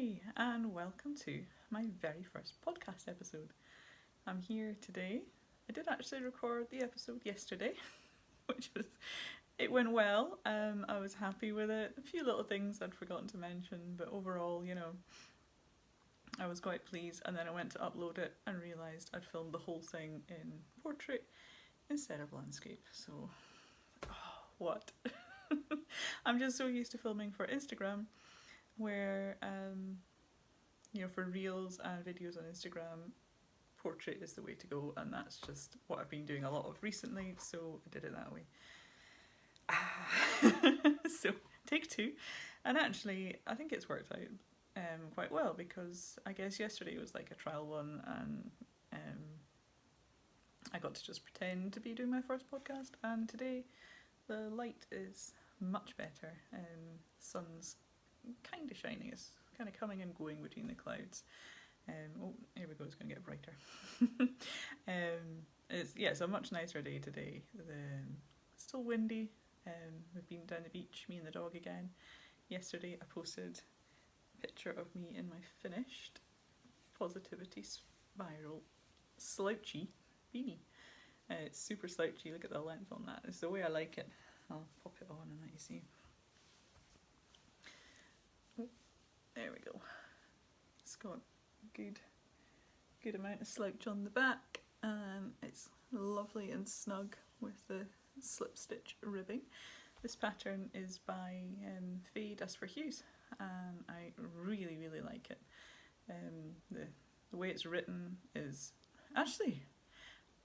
Hi, and welcome to my very first podcast episode. I'm here today. I did actually record the episode yesterday, it went well. I was happy with it. A few little things I'd forgotten to mention, but overall, I was quite pleased. And then I went to upload it and realised I'd filmed the whole thing in portrait instead of landscape. So, what? I'm just so used to filming for Instagram, where for reels and videos on Instagram, portrait is the way to go, and that's just what I've been doing a lot of recently, so I did it that way. So take two, and actually I think it's worked out quite well, because I guess yesterday was like a trial one, and I got to just pretend to be doing my first podcast, and today the light is much better. Sun's kind of shining, it's kind of coming and going between the clouds. Here we go, it's going to get brighter. It's a much nicer day today. It's still windy. We've been down the beach, me and the dog again. Yesterday I posted a picture of me in my finished Positivity Spiral slouchy beanie. It's super slouchy, look at the length on that. It's the way I like it. I'll pop it on and let you see. There we go. It's got good amount of slouch on the back, and it's lovely and snug with the slip stitch ribbing. This pattern is by Fay Daspher-Hughes, and I really like it. The way it's written is, actually,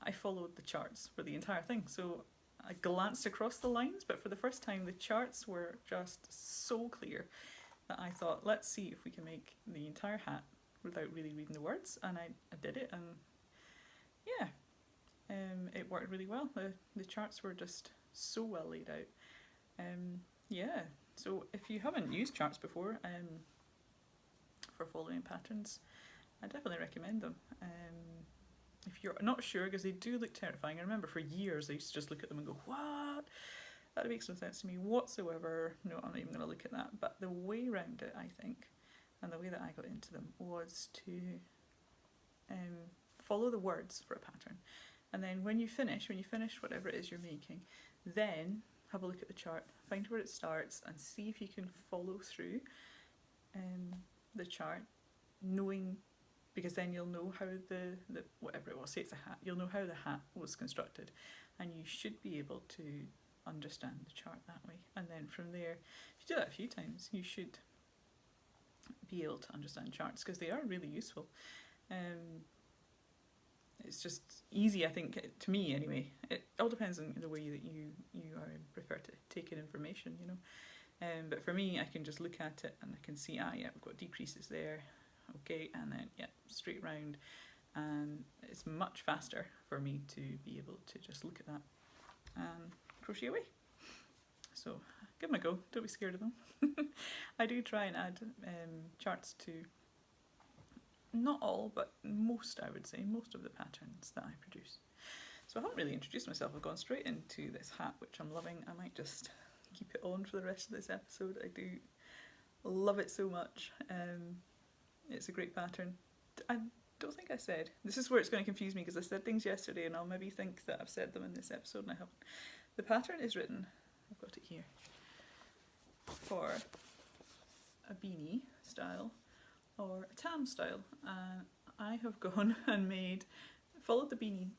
I followed the charts for the entire thing, so I glanced across the lines, but for the first time the charts were just so clear that I thought, let's see if we can make the entire hat without really reading the words, and I did it, and yeah, it worked really well. The charts were just so well laid out. So if you haven't used charts before for following patterns, I definitely recommend them. If you're not sure, because they do look terrifying. I remember for years I used to just look at them and go, what? That makes no sense to me whatsoever. No, I'm not even going to look at that. But the way around it, I think, and the way that I got into them, was to follow the words for a pattern. And then when you finish whatever it is you're making, then have a look at the chart, find where it starts, and see if you can follow through the chart, knowing, because then you'll know how the whatever it was, say it's a hat, you'll know how the hat was constructed, and you should be able to understand the chart that way. And then from there, if you do that a few times, you should be able to understand charts, because they are really useful. It's just easy, I think, to me anyway. It all depends on the way that you prefer to take in information, but for me, I can just look at it and I can see, yeah, we've got decreases there, okay, and then yeah, straight round, and it's much faster for me to be able to just look at that and crochet away. So give them a go, don't be scared of them. I do try and add charts to not all, but most, I would say, most of the patterns that I produce. So I haven't really introduced myself, I've gone straight into this hat, which I'm loving. I might just keep it on for the rest of this episode. I do love it so much. It's a great pattern. I don't think I said, this is where it's going to confuse me, because I said things yesterday and I'll maybe think that I've said them in this episode and I haven't. The pattern is written, I've got it here, for a beanie style or a tam style. I have gone and followed the beanie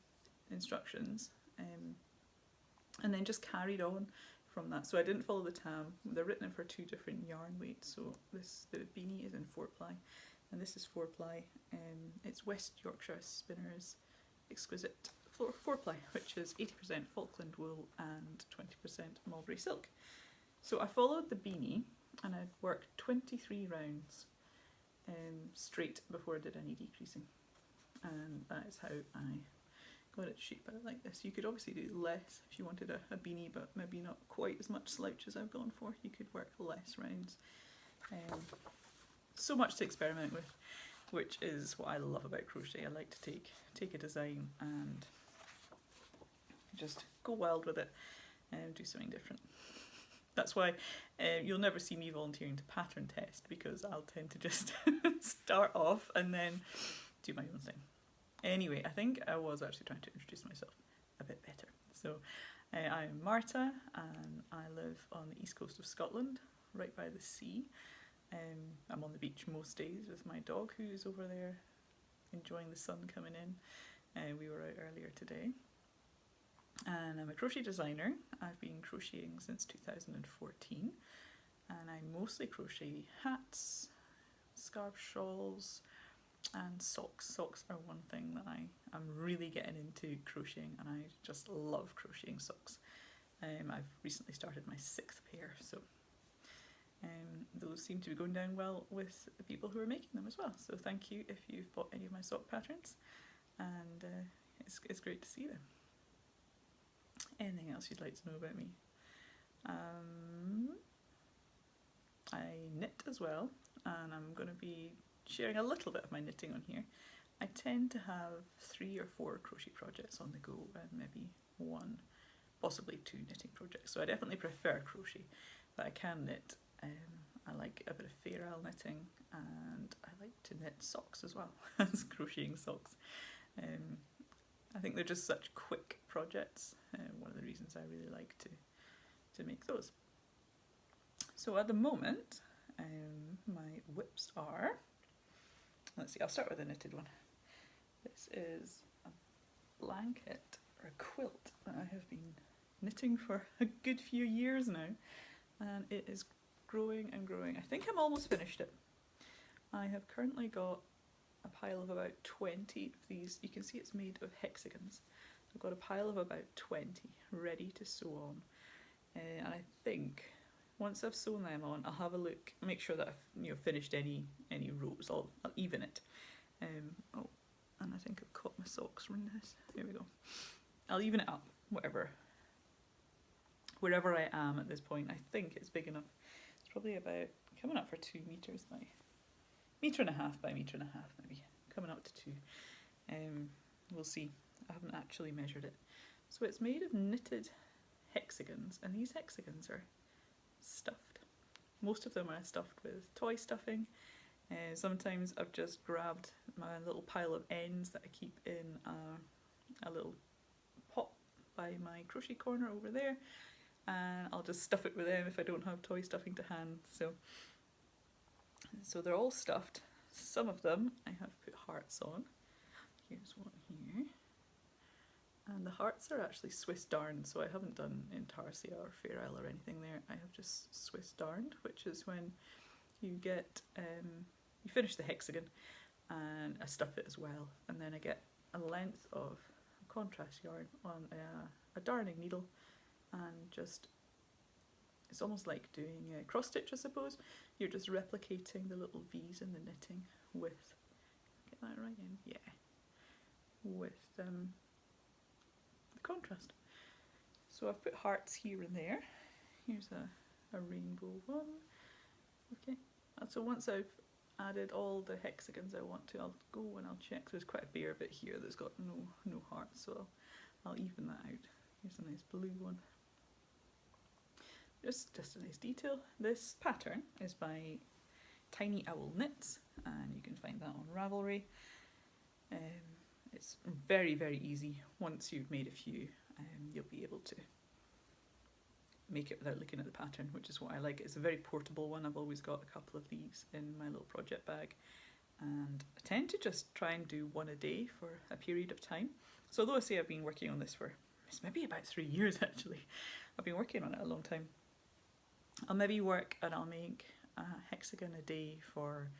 instructions and then just carried on from that. So I didn't follow the tam. They're written for two different yarn weights. So the beanie is in 4-ply and this is 4-ply. It's West Yorkshire Spinners Exquisite 4-ply, which is 80% Falkland wool and 20% mulberry silk. So I followed the beanie and I worked 23 rounds straight before I did any decreasing, and that is how I got it shaped out like this. You could obviously do less if you wanted a beanie, but maybe not quite as much slouch as I've gone for. You could work less rounds. So much to experiment with, which is what I love about crochet. I like to take a design and just go wild with it and do something different. That's why you'll never see me volunteering to pattern test, because I'll tend to just start off and then do my own thing. Anyway, I think I was actually trying to introduce myself a bit better. So I'm Marta, and I live on the east coast of Scotland, right by the sea. I'm on the beach most days with my dog, who's over there enjoying the sun coming in. We were out earlier today. And I'm a crochet designer. I've been crocheting since 2014, and I mostly crochet hats, scarf shawls, and socks. Socks are one thing that I'm really getting into crocheting, and I just love crocheting socks. I've recently started my 6th pair, so those seem to be going down well with the people who are making them as well. So thank you if you've bought any of my sock patterns, and it's great to see them. Anything else you'd like to know about me? I knit as well, and I'm going to be sharing a little bit of my knitting on here. I tend to have 3 or 4 crochet projects on the go, and maybe 1, possibly 2 knitting projects. So I definitely prefer crochet, but I can knit. I like a bit of fair-isle knitting, and I like to knit socks as well as crocheting socks. I think they're just such quick projects. One of the reasons I really like to make those. So at the moment, my whips are, let's see, I'll start with a knitted one. This is a blanket or a quilt that I have been knitting for a good few years now, and it is growing and growing. I think I'm almost finished it. I have currently got a pile of about 20 of these. You can see it's made of hexagons. I've got a pile of about 20 ready to sew on, and I think once I've sewn them on, I'll have a look, make sure that I've finished any rows. I'll even it. Oh, and I think I've caught my socks from this. Here we go. I'll even it up, wherever I am at this point. I think it's big enough. It's probably about coming up for 2 meters by 1.5 meters by 1.5 meters, maybe coming up to 2. We'll see. I haven't actually measured it. So it's made of knitted hexagons, and these hexagons are stuffed. Most of them are stuffed with toy stuffing. Sometimes I've just grabbed my little pile of ends that I keep in a little pot by my crochet corner over there, and I'll just stuff it with them if I don't have toy stuffing to hand. So they're all stuffed. Some of them I have put hearts on. Here's one here. And the hearts are actually Swiss darned, so I haven't done intarsia or fair isle or anything there. I have just Swiss darned, which is when you get, you finish the hexagon, and I stuff it as well, and then I get a length of contrast yarn on a darning needle, and just, it's almost like doing a cross stitch, I suppose. You're just replicating the little V's in the knitting with, get that right in, yeah, with the contrast. So I've put hearts here and there. Here's a rainbow one. Okay, and so once I've added all the hexagons I want to, I'll go and I'll check. So there's quite a bare bit here that's got no hearts, so I'll even that out. Here's a nice blue one. Just a nice detail. This pattern is by Tiny Owl Knits, and you can find that on Ravelry. It's very, very easy. Once you've made a few, you'll be able to make it without looking at the pattern, which is what I like. It's a very portable one. I've always got a couple of these in my little project bag, and I tend to just try and do one a day for a period of time. So although I say I've been working on this for, it's maybe about 3 years actually. I've been working on it a long time. I'll maybe work and I'll make a hexagon a day for,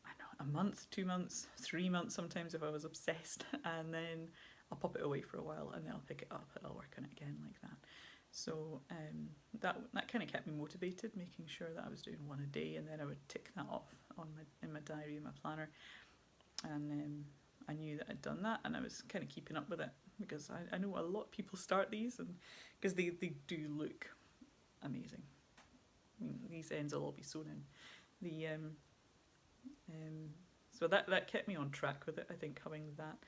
I don't know, a month, 2 months, 3 months sometimes if I was obsessed, and then I'll pop it away for a while, and then I'll pick it up and I'll work on it again like that. So that kind of kept me motivated, making sure that I was doing one a day, and then I would tick that off on in my diary, in my planner, and I knew that I'd done that, and I was kind of keeping up with it, because I know a lot of people start these, and because they do look amazing. I mean, these ends will all be sewn in. So that kept me on track with it, I think, having that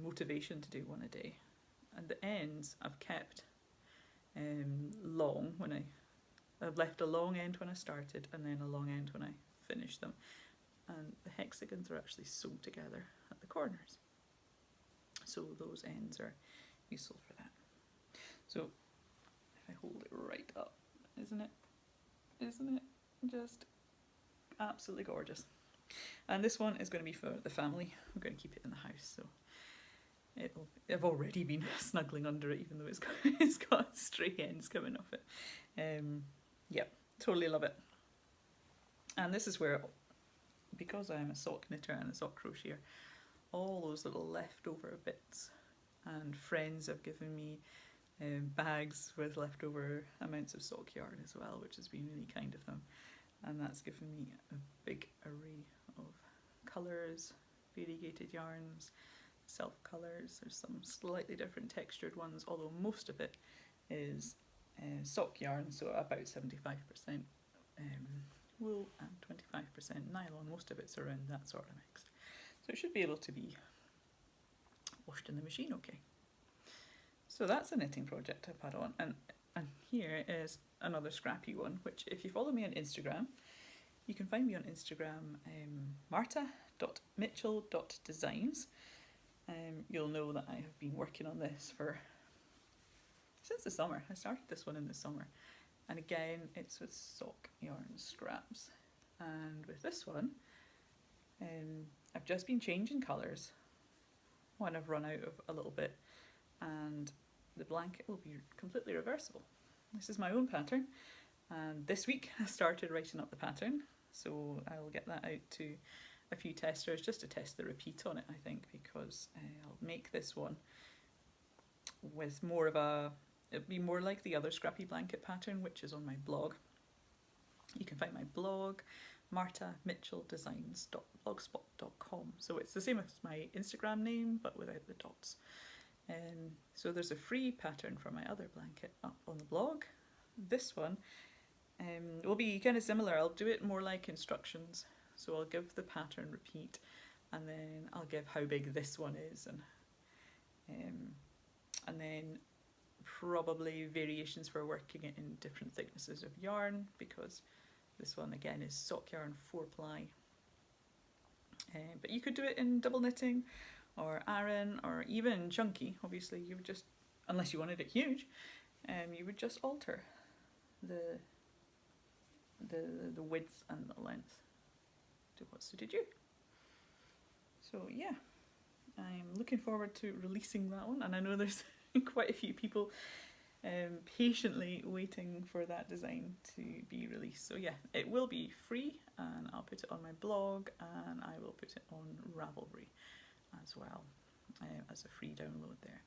motivation to do one a day. And the ends I've kept long when I I've left a long end when I started and then a long end when I finished them. And the hexagons are actually sewed together at the corners. So those ends are useful for that. So if I hold it right up, isn't it just absolutely gorgeous? And this one is going to be for the family. We're going to keep it in the house, so I've already been snuggling under it, even though it's got stray ends coming off it. Yeah, totally love it. And this is where, because I'm a sock knitter and a sock crocheter, all those little leftover bits, and friends have given me bags with leftover amounts of sock yarn as well, which has been really kind of them. And that's given me a big array of colours, variegated yarns, self colours. There's some slightly different textured ones, although most of it is sock yarn, so about 75% wool and 25% nylon. Most of it's around that sort of mix. So it should be able to be washed in the machine okay. So that's a knitting project I've had on, and here is another scrappy one, which if you follow me on Instagram, you can find me on Instagram, marta.mitchell.designs. You'll know that I have been working on this since the summer. I started this one in the summer, and again it's with sock yarn scraps. And with this one, I've just been changing colours when I've run out of a little bit, and the blanket will be completely reversible. This is my own pattern, and this week I started writing up the pattern, so I'll get that out to a few testers just to test the repeat on it, I think, because I'll make this one with more of it'll be more like the other scrappy blanket pattern, which is on my blog. You can find my blog, martamitchelldesigns.blogspot.com. So it's the same as my Instagram name, but without the dots. So there's a free pattern for my other blanket up on the blog. This one will be kind of similar. I'll do it more like instructions. So I'll give the pattern repeat, and then I'll give how big this one is, and then probably variations for working it in different thicknesses of yarn, because this one again is sock yarn 4-ply. But you could do it in double knitting or Aran or even chunky. Obviously you would just, unless you wanted it huge, you would just alter the width and the length to what suited you. So yeah, I'm looking forward to releasing that one, and I know there's quite a few people patiently waiting for that design to be released. So yeah, it will be free, and I'll put it on my blog, and I will put it on Ravelry as well, as a free download there.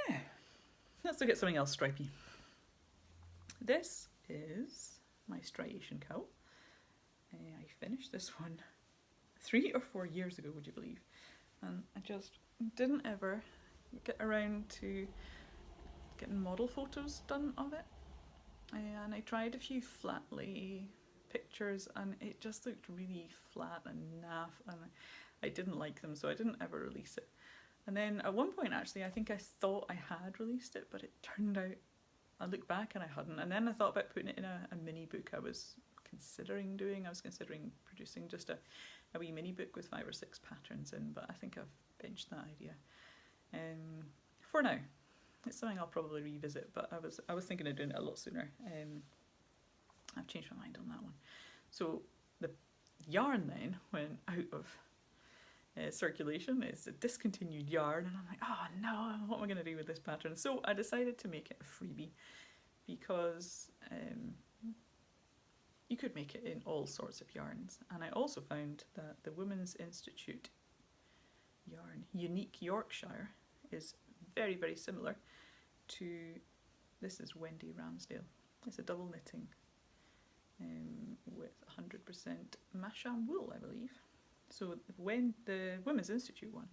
Yeah, let's look at something else stripy. This is my striation cowl. I finished this one 3 or 4 years ago, would you believe? And I just didn't ever get around to getting model photos done of it. And I tried a few flat lay pictures, and it just looked really flat and naff, and I didn't like them, so I didn't ever release it. And then at one point, actually, I think I thought I had released it, but it turned out I looked back and I hadn't. And then I thought about putting it in a mini book. I was considering producing just a wee mini book with 5 or 6 patterns in, but I think I've benched that idea. For now, it's something I'll probably revisit, but I was thinking of doing it a lot sooner. I've changed my mind on that one. So the yarn then went out of circulation. It's a discontinued yarn, and I'm like, oh no, what am I going to do with this pattern? So I decided to make it a freebie, because you could make it in all sorts of yarns. And I also found that the Women's Institute yarn, Unique Yorkshire, is very, very similar to, this is Wendy Ramsdale. It's a double knitting with 100% Masham wool, I believe. So when the Women's Institute one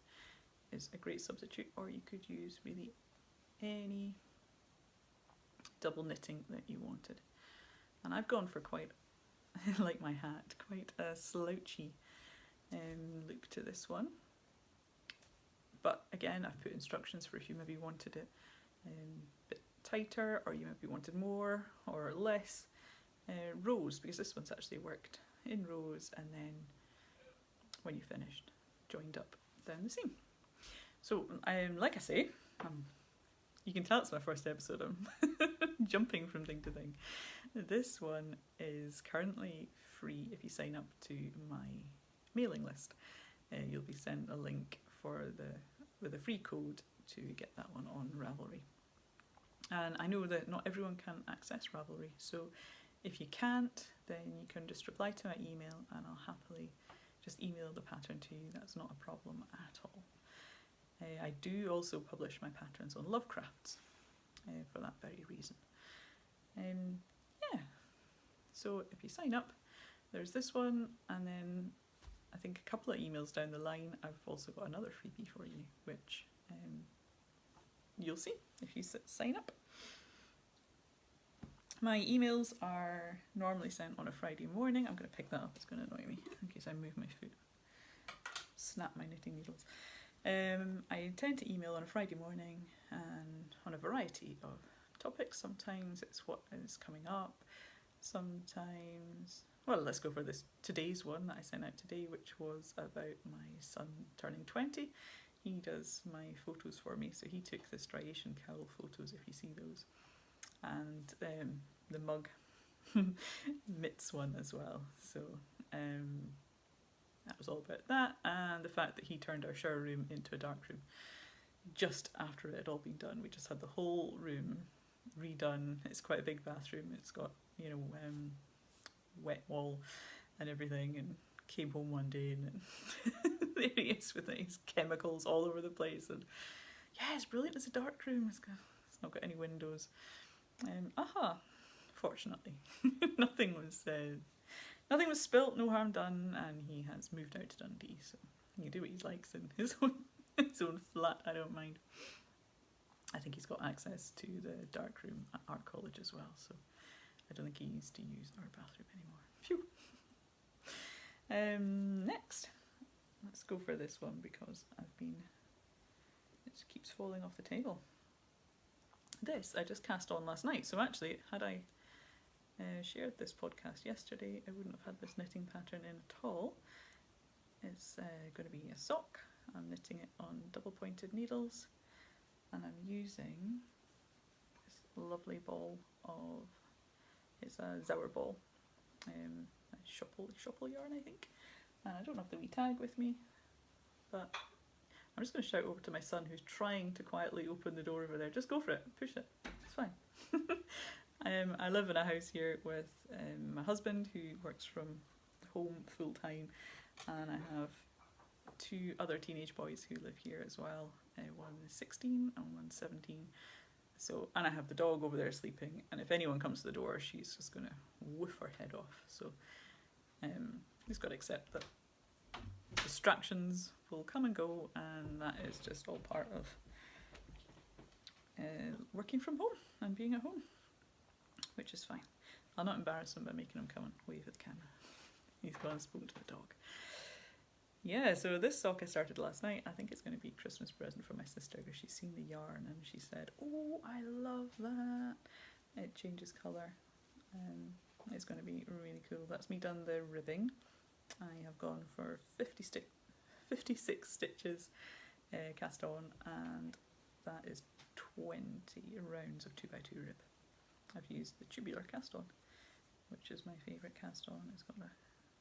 is a great substitute, or you could use really any double knitting that you wanted. And I've gone for quite, like my hat, quite a slouchy look to this one. But again, I've put instructions for if you maybe wanted it a bit tighter, or you maybe wanted more or less rows, because this one's actually worked in rows and then when you finished, joined up down the seam. So like I say, you can tell it's my first episode. I'm jumping from thing to thing. This one is currently free if you sign up to my mailing list. You'll be sent a link with a free code to get that one on Ravelry. And I know that not everyone can access Ravelry, so if you can't, then you can just reply to my email and I'll happily just email the pattern to you. That's not a problem at all. I do also publish my patterns on Lovecrafts for that very reason. Yeah, so if you sign up, there's this one, and then I think a couple of emails down the line I've also got another freebie for you, which you'll see if you sign up. My emails are normally sent on a Friday morning. I'm going to pick that up, it's going to annoy me in case I move my foot. Snap my knitting needles. I tend to email on a Friday morning and on a variety of topics. Sometimes it's what is coming up, sometimes, well, let's go for today's one that I sent out today, which was about my son turning 20. He does my photos for me, so he took the striation cowl photos, if you see those, and the mug mitts one as well. So that was all about that, and the fact that he turned our shower room into a dark room just after it had all been done. We just had the whole room redone. It's quite a big bathroom. It's got, you know, wet wall and everything, and came home one day and there he is with these chemicals all over the place, and yeah, it's brilliant. It's a dark room. It's not got any windows. Fortunately, nothing was spilt, no harm done, and he has moved out to Dundee, so he can do what he likes in his own flat. I don't mind. I think he's got access to the dark room at art college as well, so I don't think he needs to use our bathroom anymore. Phew. Next, let's go for this one because it keeps falling off the table. This I just cast on last night, so actually had I shared this podcast yesterday, I wouldn't have had this knitting pattern in at all. It's going to be a sock. I'm knitting it on double pointed needles, and I'm using this lovely ball of, it's a Zauberball, a Schoppel yarn, I think, and I don't have the wee tag with me, but I'm just going to shout over to my son who's trying to quietly open the door over there. Just go for it, push it, it's fine. I live in a house here with my husband, who works from home full time, and I have two other teenage boys who live here as well. One is 16 and one's 17. So, and I have the dog over there sleeping, and if anyone comes to the door, she's just going to woof her head off. So he's got to accept that distractions will come and go, and that is just all part of working from home and being at home, which is fine. I'll not embarrass him by making him come and wave at the camera. He's gone and spoken to the dog. Yeah, so this sock I started last night. I think it's going to be a Christmas present for my sister, because she's seen the yarn and she said, "Oh, I love that. It changes colour." It's going to be really cool. That's me done the ribbing. I have gone for 56 stitches cast on, and that is 20 rounds of 2x2 rib. I've used the tubular cast on, which is my favourite cast on. It's got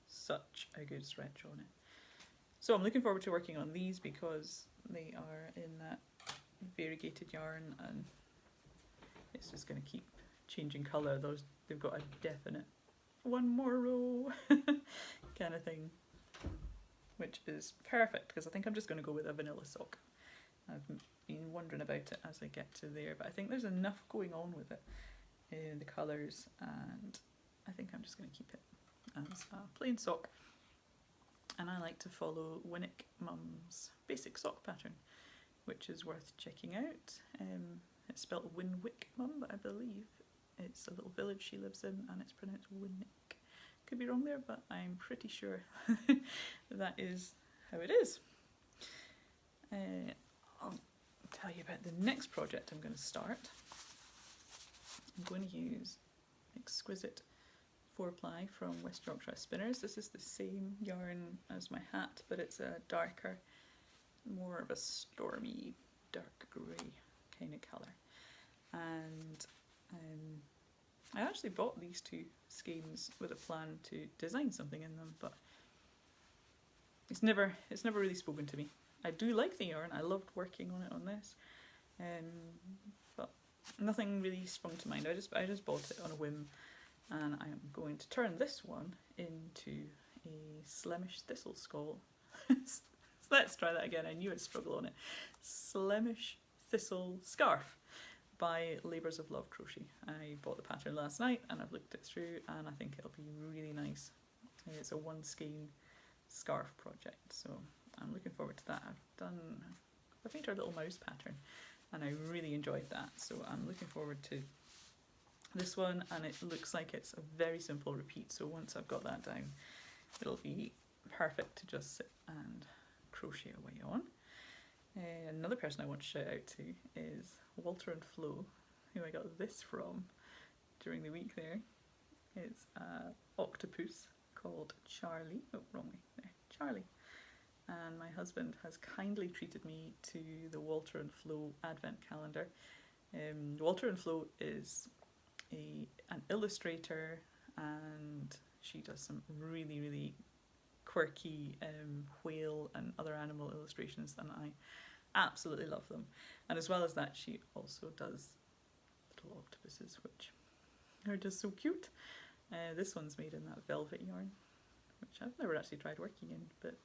such a good stretch on it. So I'm looking forward to working on these because they are in that variegated yarn, and it's just going to keep changing colour. They've got a definite one more row kind of thing, which is perfect because I think I'm just going to go with a vanilla sock. I've been wondering about it as I get to there, but I think there's enough going on with it in the colours, and I think I'm just going to keep it as a plain sock. And I like to follow Winwick Mum's basic sock pattern, which is worth checking out. It's spelled Winwick Mum, but I believe it's a little village she lives in and it's pronounced Winwick. Could be wrong there, but I'm pretty sure that is how it is. I'll tell you about the next project I'm going to start. I'm going to use Exquisite 4-ply from West Yorkshire Spinners. This is the same yarn as my hat, but it's a darker, more of a stormy, dark grey kind of colour. And I actually bought these two skeins with a plan to design something in them, but it's never really spoken to me. I do like the yarn, I loved working on it on this, but nothing really sprung to mind. I just bought it on a whim, and I am going to turn this one into a Slemish Thistle Scarf. Let's try that again, I knew I'd struggle on it. Slemish Thistle Scarf by Labours of Love Crochet. I bought the pattern last night and I've looked it through, and I think it'll be really nice. It's a 1 skein scarf project, so I'm looking forward to that. I've made our little mouse pattern and I really enjoyed that, so I'm looking forward to this one, and it looks like it's a very simple repeat, so once I've got that down it'll be perfect to just sit and crochet away on. Another person I want to shout out to is Walter and Flo, who I got this from during the week there. It's an octopus called Charlie. Oh, wrong way. There, Charlie. And my husband has kindly treated me to the Walter and Flo advent calendar. Walter and Flo is an illustrator, and she does some really, really quirky whale and other animal illustrations, and I absolutely love them. And as well as that, she also does little octopuses, which are just so cute. This one's made in that velvet yarn, which I've never actually tried working in, but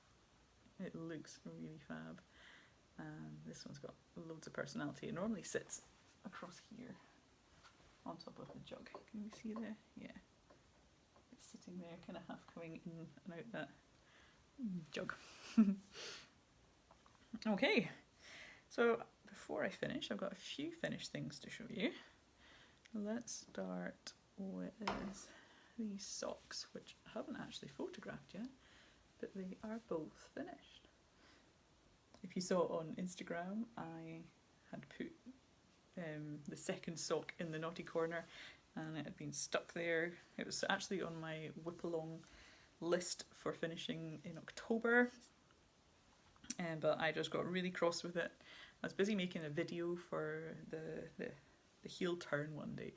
it looks really fab. And this one's got loads of personality. It normally sits across here on top of the jug. Can you see there? Yeah. It's sitting there, kind of half coming in and out that jug. Okay, so before I finish, I've got a few finished things to show you. Let's start with these socks, which I haven't actually photographed yet, but they are both finished. If you saw on Instagram, I had put the second sock in the naughty corner and it had been stuck there. It was actually on my whip along list for finishing in October, but I just got really cross with it. I was busy making a video for the heel turn one day,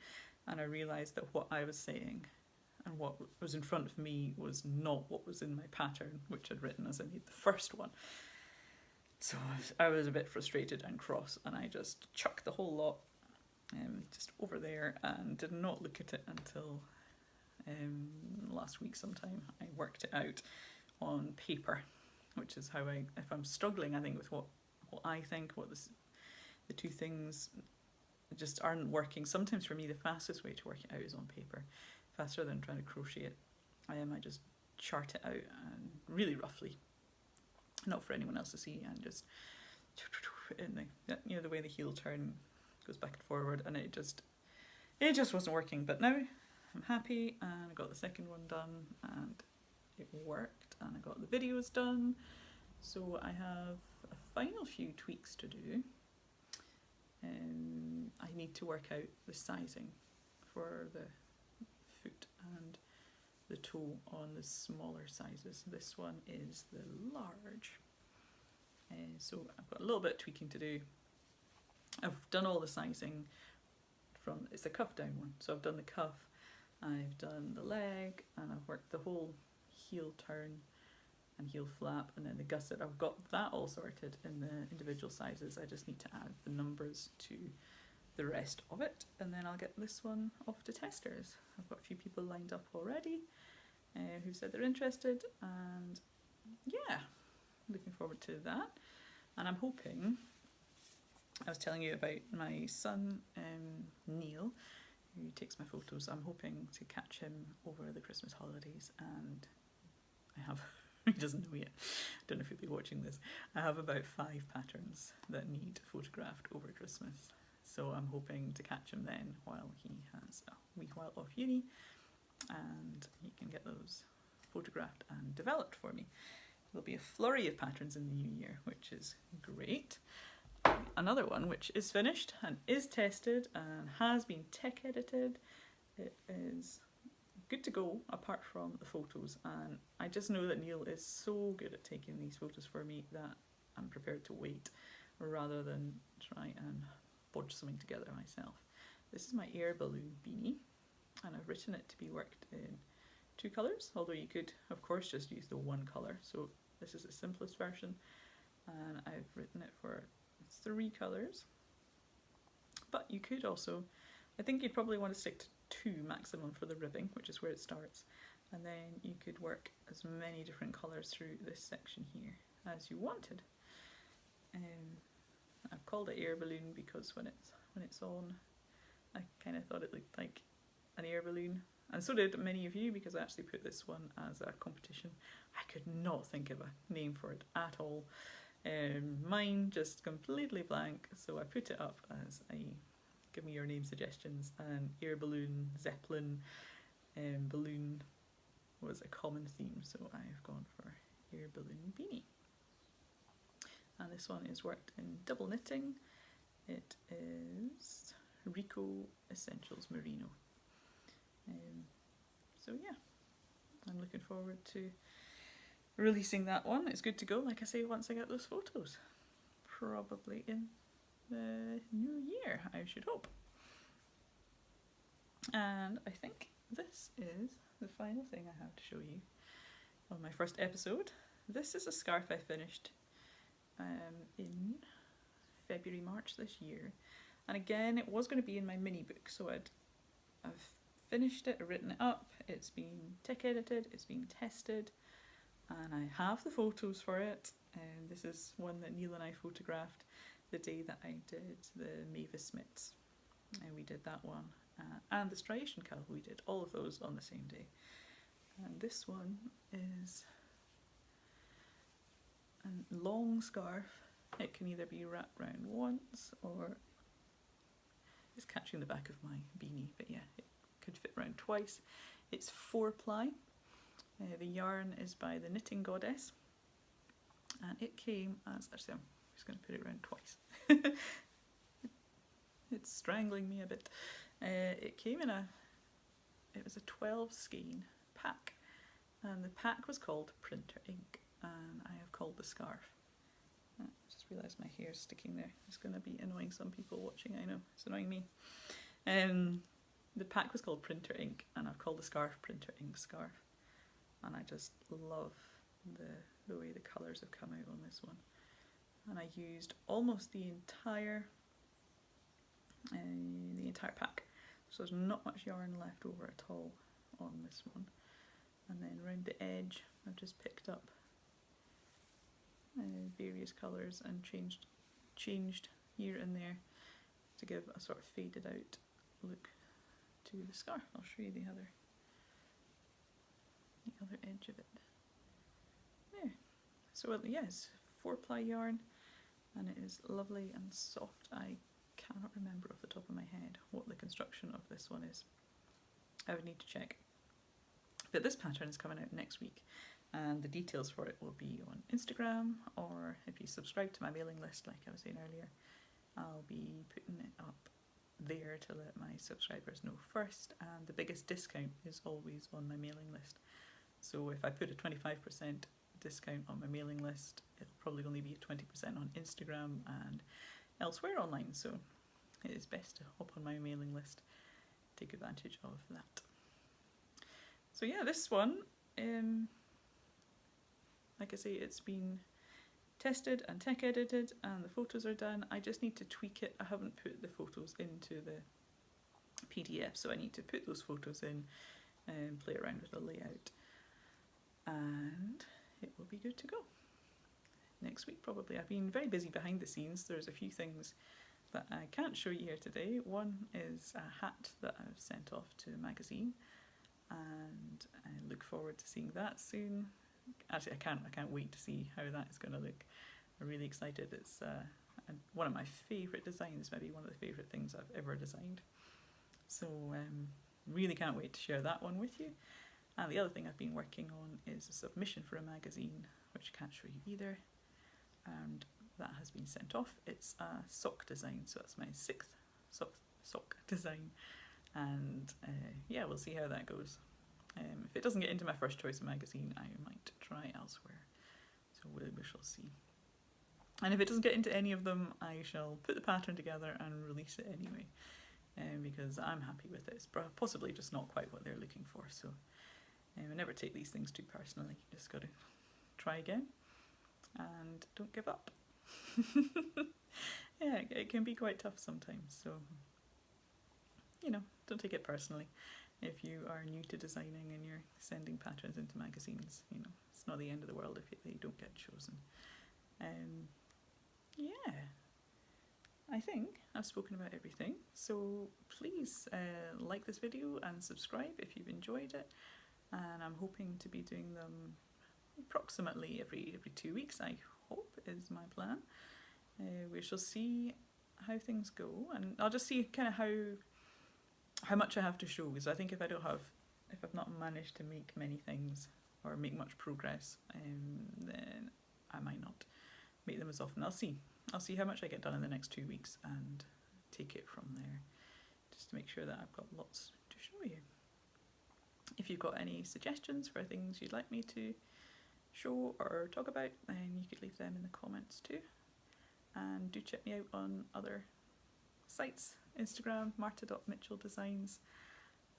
and I realised that what I was saying and what was in front of me was not what was in my pattern, which I'd written as I made the first one. So I was a bit frustrated and cross, and I just chucked the whole lot just over there and did not look at it until last week sometime. I worked it out on paper, which is how if I'm struggling, I think, with what I think, the two things just aren't working. Sometimes for me the fastest way to work it out is on paper, faster than trying to crochet it. I just chart it out and really roughly, not for anyone else to see, and just in the way the heel turn goes back and forward, and it just wasn't working. But now I'm happy, and I got the second one done and it worked, and I got the videos done, so I have a final few tweaks to do. I need to work out the sizing for the foot and the toe on the smaller sizes. This one is the large, so I've got a little bit of tweaking to do. I've done all the sizing it's the cuff down one, so I've done the cuff, I've done the leg, and I've worked the whole heel turn and heel flap, and then the gusset. I've got that all sorted in the individual sizes. I just need to add the numbers to the rest of it, and then I'll get this one off to testers. I've got a few people lined up already who said they're interested, and yeah, looking forward to that. And I'm hoping, I was telling you about my son Neil, who takes my photos. I'm hoping to catch him over the Christmas holidays, and I have he doesn't know yet, I don't know if he'll be watching this, I have about 5 patterns that need photographed over Christmas, so I'm hoping to catch him then while he has a wee while off uni, and he can get those photographed and developed for me. There'll be a flurry of patterns in the new year, which is great. another one which is finished and is tested and has been tech edited. It is good to go apart from the photos, and I just know that Neil is so good at taking these photos for me that I'm prepared to wait rather than try and bodge something together myself. This is my air balloon beanie, and I've written it to be worked in 2 colours, although you could of course just use the 1 colour, so this is the simplest version, and I've written it for 3 colours. But you could also, I think you'd probably want to stick to 2 maximum for the ribbing, which is where it starts, and then you could work as many different colours through this section here as you wanted. I've called it air balloon because when it's on, I kind of thought it looked like an air balloon, and so did many of you, because I actually put this one as a competition. I could not think of a name for it at all. Mine just completely blank, so I put it up as a give me your name suggestions, and air balloon, zeppelin, balloon was a common theme, so I've gone for air balloon beanie. And this one is worked in double knitting. It is Rico Essentials Merino. So yeah, I'm looking forward to releasing that one. It's good to go, like I say, once I get those photos. Probably in the new year, I should hope. And I think this is the final thing I have to show you on my first episode. This is a scarf I finished in February, March this year, and again it was going to be in my mini book, so I've finished it, written it up, it's been tech edited, it's been tested, and I have the photos for it. And this is one that Neil and I photographed the day that I did the Mavis Smiths, and we did that one, and the striation cowl, we did all of those on the same day. And this one is a long scarf. It can either be wrapped round once, or it's catching the back of my beanie, but yeah, it could fit round twice. It's 4-ply. The yarn is by the Knitting Goddess, and it came as, actually I'm just going to put it round twice. It's strangling me a bit. It came in it was a 12 skein pack, and the pack was called Printer Ink, and I have called the scarf. I just realised my hair's sticking there. It's going to be annoying some people watching, I know, it's annoying me. The pack was called Printer Ink, and I've called the scarf Printer Ink Scarf, and I just love the way the colours have come out on this one. And I used almost the entire pack, so there's not much yarn left over at all on this one. And then around the edge I've just picked up various colours and changed here and there to give a sort of faded out look to the scarf. I'll show you the other edge of it. There. So yes, 4-ply yarn, and it is lovely and soft. I cannot remember off the top of my head what the construction of this one is. I would need to check. But this pattern is coming out next week, and the details for it will be on Instagram, or if you subscribe to my mailing list, like I was saying earlier, I'll be putting it up there to let my subscribers know first. And the biggest discount is always on my mailing list. So if I put a 25% discount on my mailing list, it'll probably only be a 20% on Instagram and elsewhere online. So it is best to hop on my mailing list, take advantage of that. So yeah, this one, like I say, it's been tested and tech edited, and the photos are done. I just need to tweak it. I haven't put the photos into the PDF, so I need to put those photos in and play around with the layout, and it will be good to go next week probably. I've been very busy behind the scenes. There's a few things that I can't show you here today. One is a hat that I've sent off to a magazine, and I look forward to seeing that soon. Actually, I can't wait to see how that is going to look. I'm really excited. It's one of my favourite designs, maybe one of the favourite things I've ever designed. So really can't wait to share that one with you. And the other thing I've been working on is a submission for a magazine, which I can't show you either. And that has been sent off. It's a sock design, so that's my 6th sock design, and yeah, we'll see how that goes. If it doesn't get into my first choice magazine, I might try elsewhere, so we shall see. And if it doesn't get into any of them, I shall put the pattern together and release it anyway, because I'm happy with it. It's possibly just not quite what they're looking for, so I never take these things too personally. You just got to try again and don't give up. Yeah, it can be quite tough sometimes, so you know, don't take it personally. If you are new to designing and you're sending patterns into magazines, you know, it's not the end of the world if they don't get chosen. Yeah, I think I've spoken about everything, so please like this video and subscribe if you've enjoyed it, and I'm hoping to be doing them approximately every 2 weeks, I hope, is my plan. We shall see how things go, and I'll just see kind of how much I have to show, because I think if I've not managed to make many things or make much progress, then I might not make them as often. I'll see how much I get done in the next 2 weeks and take it from there, just to make sure that I've got lots to show you. If you've got any suggestions for things you'd like me to show or talk about, then you could leave them in the comments too. And do check me out on other sites, Instagram, marta.mitchelldesigns,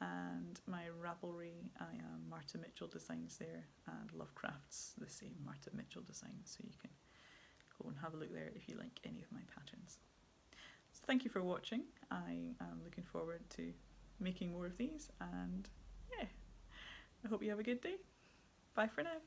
and my Ravelry, I am Marta Mitchell Designs there, and Lovecraft's the same, Marta Mitchell Designs, so you can go and have a look there if you like any of my patterns. So thank you for watching. I am looking forward to making more of these, and yeah, I hope you have a good day. Bye for now.